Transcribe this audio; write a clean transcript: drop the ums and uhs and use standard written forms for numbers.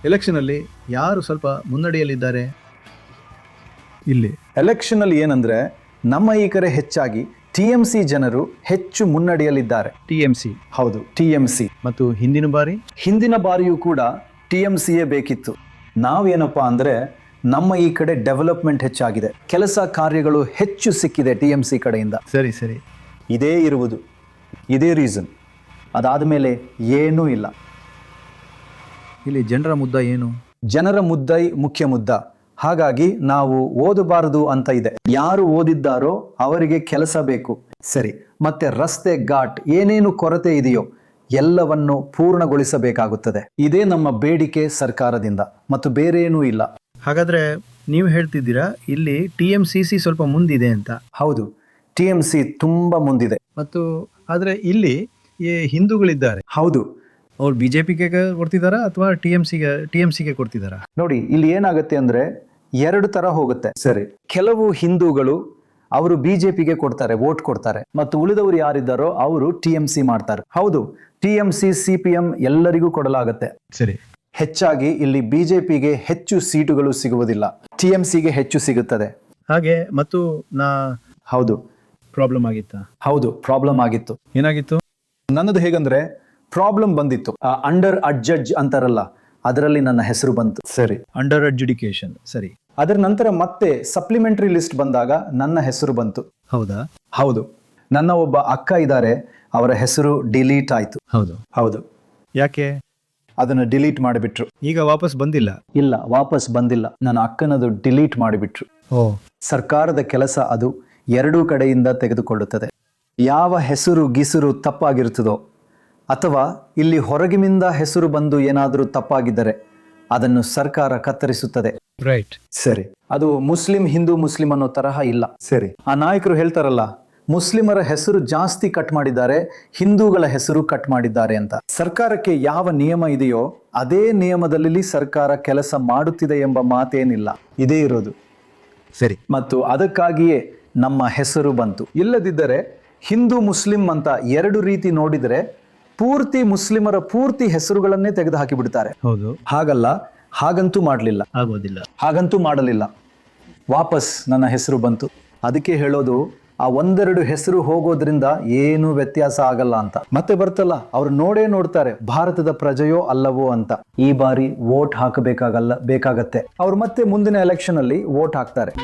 Election ಅಲ್ಲಿ ಯಾರು ಸ್ವಲ್ಪ ಮುನ್ನಡೆಯಲ್ಲಿದ್ದಾರೆ? ಇಲ್ಲಿ ಎಲೆಕ್ಷನ್ ಅಲ್ಲಿ ಏನಂದ್ರೆ ನಮ್ಮ ಈ ಕಡೆ ಹೆಚ್ಚಾಗಿ TMC ಜನರು ಹೆಚ್ಚು ಮುನ್ನಡೆಯಲ್ಲಿದ್ದಾರೆ. TMC. ಹೌದು, TMC. ಮತ್ತು ಹಿಂದಿನ ಬಾರಿಯೂ ಕೂಡ TMCಯೇ ಬೇಕಿತ್ತು. ನಾವೇನಪ್ಪಾ ಅಂದ್ರೆ ನಮ್ಮ ಈ ಕಡೆ ಡೆವಲಪ್ಮೆಂಟ್ ಹೆಚ್ಚಾಗಿದೆ, ಕೆಲಸ ಕಾರ್ಯಗಳು ಹೆಚ್ಚು ಸಿಕ್ಕಿದೆ TMC ಕಡೆಯಿಂದ. ಸರಿ ಇದೇ ಇರುವುದು, ಇದೇ ರೀಸನ್. ಅದಾದ ಮೇಲೆ ಏನೂ ಇಲ್ಲ. ಇಲ್ಲಿ ಜನರ ಮುದ್ದ ಏನು? ಜನರ ಮುದ್ದೈ ಮುಖ್ಯ ಮುದ್ದ. ಹಾಗಾಗಿ ನಾವು ಓದಬಾರದು ಅಂತ ಇದೆ. ಯಾರು ಓದಿದ್ದಾರೋ ಅವರಿಗೆ ಕೆಲಸ ಬೇಕು. ಸರಿ, ಮತ್ತೆ ರಸ್ತೆ ಘಾಟ್ ಏನೇನು ಕೊರತೆ ಇದೆಯೋ ಎಲ್ಲವನ್ನು ಪೂರ್ಣಗೊಳಿಸಬೇಕಾಗುತ್ತದೆ. ಇದೇ ನಮ್ಮ ಬೇಡಿಕೆ ಸರ್ಕಾರದಿಂದ, ಮತ್ತು ಬೇರೇನೂ ಇಲ್ಲ. ಹಾಗಾದ್ರೆ ನೀವು ಹೇಳ್ತಿದ್ದೀರಾ ಇಲ್ಲಿ TMCC ಸ್ವಲ್ಪ ಮುಂದಿದೆ ಅಂತ? ಹೌದು, TMC ತುಂಬಾ ಮುಂದಿದೆ. ಮತ್ತು ಆದ್ರೆ ಇಲ್ಲಿ ಹಿಂದೂಗಳಿದ್ದಾರೆ. ಹೌದು. ಅವ್ರು BJPಗೆ ಕೊಡ್ತಿದಾರಾ ಅಥವಾ TMCಗೆ ಕೊಡ್ತಿದಾರಾ? ನೋಡಿ, ಇಲ್ಲಿ ಏನಾಗುತ್ತೆ ಅಂದ್ರೆ ಎರಡು ತರ ಹೋಗುತ್ತೆ. ಸರಿ, ಕೆಲವು ಹಿಂದೂಗಳು ಅವರು BJPಗೆ ಕೊಡ್ತಾರೆ, ವೋಟ್ ಕೊಡ್ತಾರೆ, ಮತ್ತು ಉಳಿದವರು ಯಾರಿದ್ದಾರೋ ಅವರು TMC ಮಾಡ್ತಾರೆ. ಹೌದು, TMC CPM ಎಲ್ಲರಿಗೂ ಕೊಡಲಾಗುತ್ತೆ. ಸರಿ. ಹೆಚ್ಚಾಗಿ ಇಲ್ಲಿ BJPಗೆ ಹೆಚ್ಚು ಸೀಟುಗಳು ಸಿಗುವುದಿಲ್ಲ, TMCಗೆ ಹೆಚ್ಚು ಸಿಗುತ್ತದೆ. ಹಾಗೆ ಮತ್ತು ಹೌದು, ಪ್ರಾಬ್ಲಮ್ ಆಗಿತ್ತಾ? ಹೌದು, ಪ್ರಾಬ್ಲಮ್ ಆಗಿತ್ತು. ಏನಾಗಿತ್ತು? ನನ್ನದು ಹೇಗಂದ್ರೆ ಪ್ರಾಬ್ಲಮ್ ಬಂದಿತ್ತು. ಅಂಡರ್ ಅಡ್ಜಡ್ಜ್ ಅಂತಾರಲ್ಲ, ಅದರಲ್ಲಿ ನನ್ನ ಹೆಸರು ಬಂತು. ಸರಿ, ಅಂಡರ್ ಅಡ್ಜುಡಿಕೇಶನ್. ಸರಿ. ಅದರ ನಂತರ ಮತ್ತೆ ಸಪ್ಲಿಮೆಂಟರಿ ಲಿಸ್ಟ್ ಬಂದಾಗ ನನ್ನ ಹೆಸರು ಬಂತು. ಹೌದಾ? ಹೌದು, ನನ್ನ ಒಬ್ಬ ಅಕ್ಕ ಇದ್ದಾರೆ, ಅವರ ಹೆಸರು ಡಿಲೀಟ್ ಆಯ್ತು. ಹೌದು. ಯಾಕೆ? ಅದನ್ನು ಡಿಲೀಟ್ ಮಾಡಿಬಿಟ್ರು. ಈಗ ವಾಪಸ್ ಬಂದಿಲ್ಲ? ಇಲ್ಲ, ವಾಪಸ್ ಬಂದಿಲ್ಲ. ನನ್ನ ಅಕ್ಕನದು ಡಿಲೀಟ್ ಮಾಡಿಬಿಟ್ರು. ಸರ್ಕಾರದ ಕೆಲಸ ಅದು ಎರಡೂ ಕಡೆಯಿಂದ ತೆಗೆದುಕೊಳ್ಳುತ್ತದೆ. ಯಾವ ಹೆಸರು ಗಿಸುರು ತಪ್ಪಾಗಿರುತ್ತದೋ, ಅಥವಾ ಇಲ್ಲಿ ಹೊರಗಿನಿಂದ ಹೆಸರು ಬಂದು ಏನಾದರೂ ತಪ್ಪಾಗಿದ್ದರೆ ಅದನ್ನು ಸರ್ಕಾರ ಕತ್ತರಿಸುತ್ತದೆ. ರೈಟ್. ಸರಿ, ಅದು ಹಿಂದೂ ಮುಸ್ಲಿಂ ಅನ್ನೋ ತರಹ ಇಲ್ಲ. ಸರಿ, ಆ ನಾಯಕರು ಹೇಳ್ತಾರಲ್ಲ, ಮುಸ್ಲಿಮರ ಹೆಸರು ಜಾಸ್ತಿ ಕಟ್ ಮಾಡಿದ್ದಾರೆ, ಹಿಂದೂಗಳ ಹೆಸರು ಕಟ್ ಮಾಡಿದ್ದಾರೆ ಅಂತ. ಸರ್ಕಾರಕ್ಕೆ ಯಾವ ನಿಯಮ ಇದೆಯೋ ಅದೇ ನಿಯಮದಲ್ಲಿ ಸರ್ಕಾರ ಕೆಲಸ ಮಾಡುತ್ತಿದೆ ಎಂಬ ಮಾತೇನಿಲ್ಲ, ಇದೇ ಇರೋದು. ಸರಿ. ಮತ್ತು ಅದಕ್ಕಾಗಿಯೇ ನಮ್ಮ ಹೆಸರು ಬಂತು. ಇಲ್ಲದಿದ್ದರೆ ಹಿಂದೂ ಮುಸ್ಲಿಂ ಅಂತ ಎರಡು ರೀತಿ ನೋಡಿದರೆ ಪೂರ್ತಿ ಮುಸ್ಲಿಮರ ಪೂರ್ತಿ ಹೆಸರುಗಳನ್ನೇ ತೆಗೆದು ಹಾಕಿ ಬಿಡ್ತಾರೆ. ಹೌದು. ಹಾಗಲ್ಲ, ಹಾಗಂತೂ ಹಾಗಂತೂ ಮಾಡಲಿಲ್ಲ. ವಾಪಸ್ ನನ್ನ ಹೆಸರು ಬಂತು. ಅದಕ್ಕೆ ಹೇಳೋದು, ಆ ಒಂದೆರಡು ಹೆಸರು ಹೋಗೋದ್ರಿಂದ ಏನು ವ್ಯತ್ಯಾಸ ಆಗಲ್ಲ ಅಂತ. ಮತ್ತೆ ಬರ್ತಲ್ಲ, ಅವ್ರು ನೋಡ್ತಾರೆ ಭಾರತದ ಪ್ರಜೆಯೋ ಅಲ್ಲವೋ ಅಂತ. ಈ ಬಾರಿ ವೋಟ್ ಬೇಕಾಗತ್ತೆ. ಅವ್ರು ಮತ್ತೆ ಮುಂದಿನ ಎಲೆಕ್ಷನ್ ಅಲ್ಲಿ ವೋಟ್ ಹಾಕ್ತಾರೆ.